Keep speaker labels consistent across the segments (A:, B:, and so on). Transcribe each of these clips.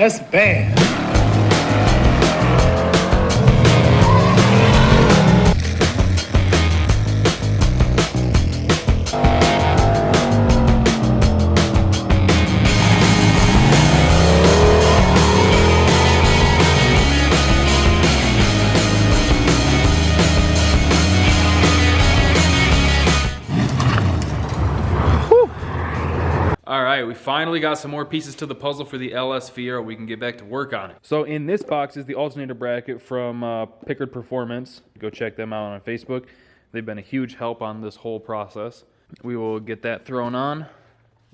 A: That's bad.
B: All right, we finally got some more pieces to the puzzle for the LS Fiero. We can get back to work on it. So in this box is the alternator bracket from Pickardt Performance. Go check them out on Facebook. They've been a huge help on this whole process. We will get that thrown on.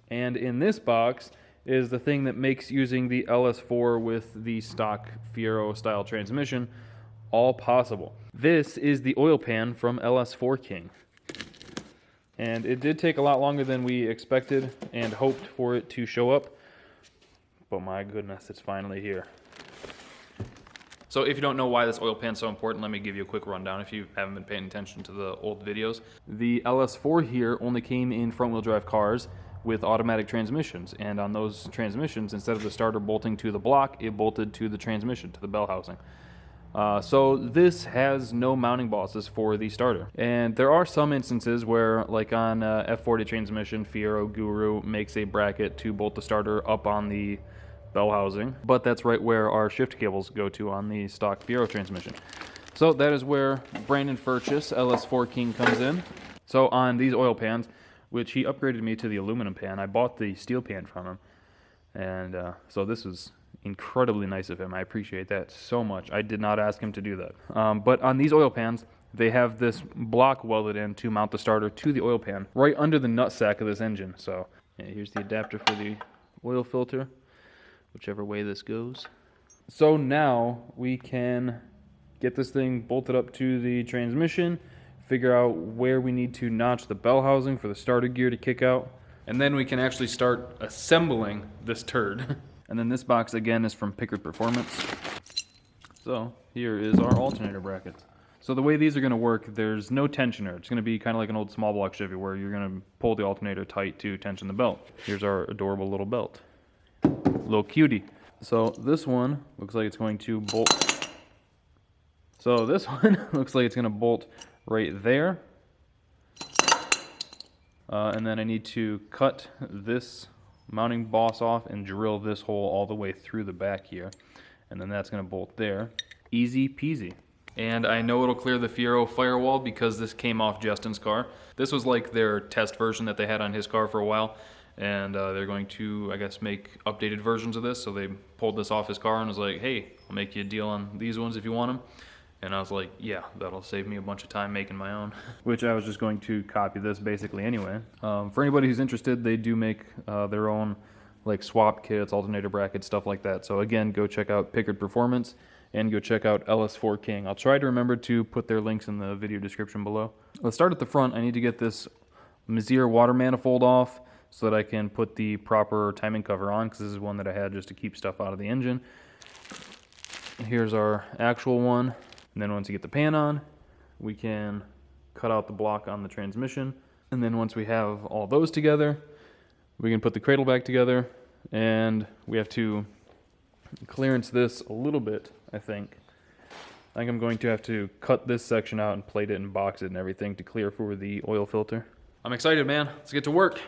B: And in this box is the thing that makes using the LS4 with the stock Fiero style transmission all possible. This is the oil pan from LS4 King. And it did take a lot longer than we expected and hoped for it to show up. But my goodness, it's finally here. So if you don't know why this oil pan is so important, let me give you a quick rundown if you haven't been paying attention to the old videos. The LS4 here only came in front-wheel drive cars with automatic transmissions. And on those transmissions, instead of the starter bolting to the block, it bolted to the transmission, to the bell housing. So this has no mounting bosses for the starter. And there are some instances where, like on F40 transmission, Fiero Guru makes a bracket to bolt the starter up on the bell housing, but that's right where our shift cables go to on the stock Fiero transmission. So that is where Brandon Furchess, LS4 King, comes in. So on these oil pans, which he upgraded me to the aluminum pan, I bought the steel pan from him. And so this is incredibly nice of him. I appreciate that so much. I did not ask him to do that. But on these oil pans, they have this block welded in to mount the starter to the oil pan, right under the nutsack of this engine. So yeah, here's the adapter for the oil filter, whichever way this goes. So now we can get this thing bolted up to the transmission, figure out where we need to notch the bell housing for the starter gear to kick out, and then we can actually start assembling this turd. And then this box again is from Pickardt Performance. So here is our alternator brackets. So the way these are going to work, there's no tensioner. It's going to be kind of like an old small block Chevy where you're going to pull the alternator tight to tension the belt. Here's our adorable little belt. Little cutie. So this one looks like it's going to bolt. So this one looks like it's going to bolt right there. And then I need to cut this mounting boss off and drill this hole all the way through the back here, and then that's going to bolt there. Easy peasy. And I know it'll clear the Fiero firewall because this came off Justin's car. This was like their test version that they had on his car for a while, and they're going to, I guess, make updated versions of this. So they pulled this off his car and was like, hey, I'll make you a deal on these ones if you want them. And I was like, yeah, that'll save me a bunch of time making my own. Which I was just going to copy this basically anyway. For anybody who's interested, they do make their own like swap kits, alternator brackets, stuff like that. So again, go check out Pickardt Performance and go check out LS4 King. I'll try to remember to put their links in the video description below. Let's start at the front. I need to get this Mazir water manifold off so that I can put the proper timing cover on, because this is one that I had just to keep stuff out of the engine. Here's our actual one. And then once you get the pan on, we can cut out the block on the transmission. And then once we have all those together, we can put the cradle back together, and we have to clearance this a little bit, I think. I think I'm going to have to cut this section out and plate it and box it and everything to clear for the oil filter. I'm excited, man. Let's get to work.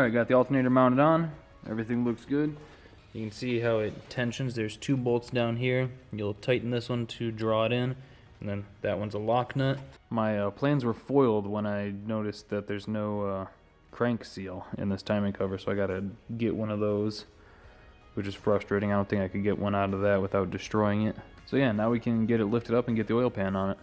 B: Alright, got the alternator mounted on. Everything looks good. You can see how it tensions. There's 2 bolts down here. You'll tighten this one to draw it in, and then that one's a lock nut. My plans were foiled when I noticed that there's no crank seal in this timing cover, so I gotta get one of those, which is frustrating. I don't think I could get one out of that without destroying it. So yeah, now we can get it lifted up and get the oil pan on it.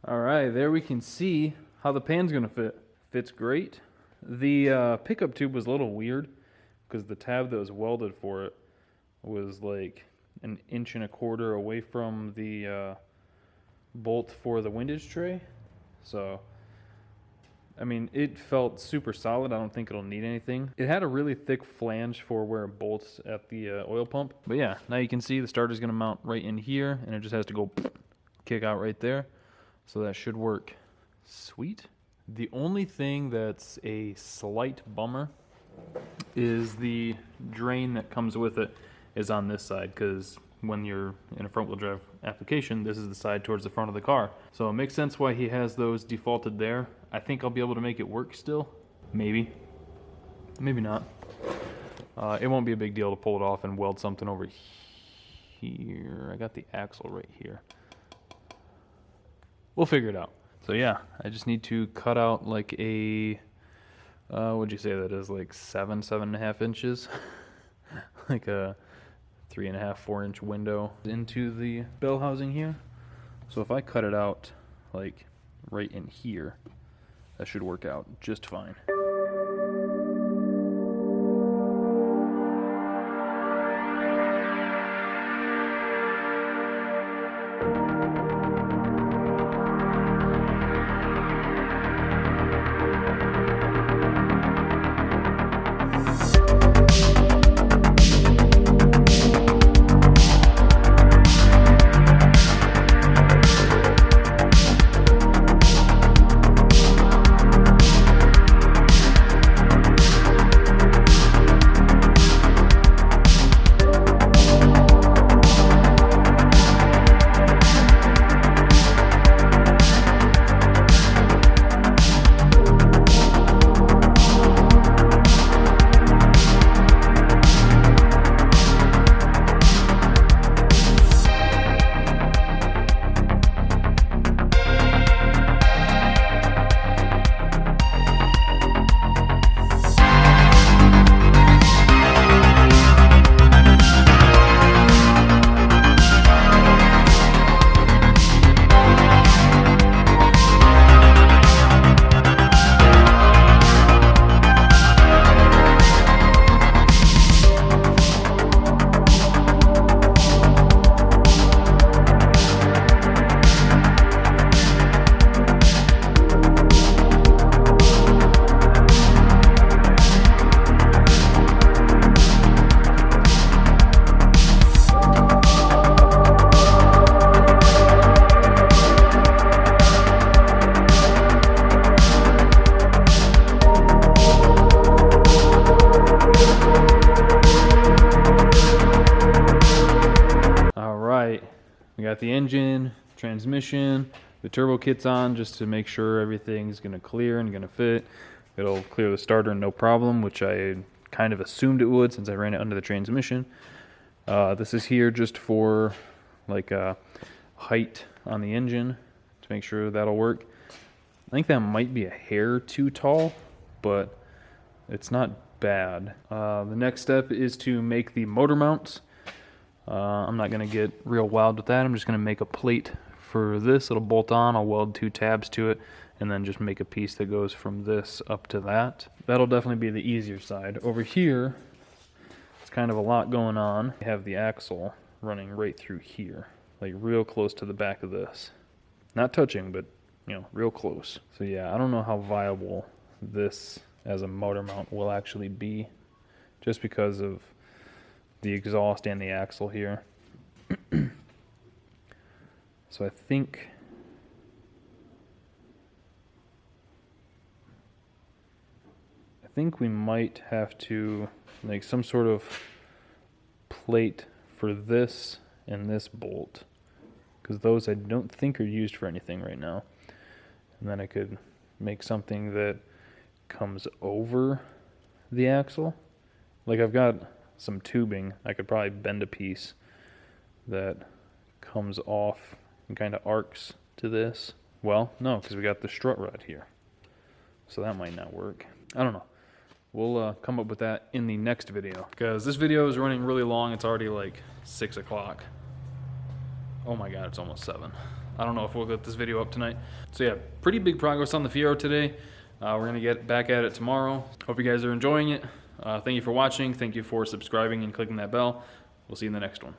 B: Alright, there we can see how the pan's gonna fit. Fits great. The pickup tube was a little weird because the tab that was welded for it was like 1.25 inches away from the bolt for the windage tray. So, I mean, it felt super solid. I don't think it'll need anything. It had a really thick flange for where it bolts at the oil pump. But yeah, now you can see the starter's gonna mount right in here, and it just has to go kick out right there. So that should work. Sweet. The only thing that's a slight bummer is the drain that comes with it is on this side, because when you're in a front-wheel drive application, this is the side towards the front of the car. So it makes sense why he has those defaulted there. I think I'll be able to make it work still. Maybe. Maybe not. It won't be a big deal to pull it off and weld something over here. I got the axle right here. We'll figure it out. So yeah, I just need to cut out like a, what'd you say that is, like 7.5 inches? Like a 3.5, 4-inch window into the bell housing here. So if I cut it out like right in here, that should work out just fine. Got the engine, transmission, the turbo kit's on just to make sure everything's gonna clear and gonna fit. It'll clear the starter no problem, which I kind of assumed it would since I ran it under the transmission. This is here just for like height on the engine to make sure that'll work. I think that might be a hair too tall, but it's not bad. The next step is to make the motor mounts. I'm not going to get real wild with that. I'm just going to make a plate for this. It'll bolt on. I'll weld 2 tabs to it and then just make a piece that goes from this up to that. That'll definitely be the easier side. Over here, it's kind of a lot going on. I have the axle running right through here, like real close to the back of this. Not touching, but you know, real close. So yeah, I don't know how viable this as a motor mount will actually be, just because of the exhaust and the axle here. So I think we might have to make some sort of plate for this and this bolt, because those I don't think are used for anything right now. And then I could make something that comes over the axle. Like I've got some tubing. I could probably bend a piece that comes off and kind of arcs to this. Well, no, because we got the strut rod here. So that might not work. I don't know. We'll come up with that in the next video, because this video is running really long. It's already like 6 o'clock. Oh my god, it's almost 7. I don't know if we'll get this video up tonight. So yeah, pretty big progress on the Fiero today. We're going to get back at it tomorrow. Hope you guys are enjoying it. Thank you for watching. Thank you for subscribing and clicking that bell. We'll see you in the next one.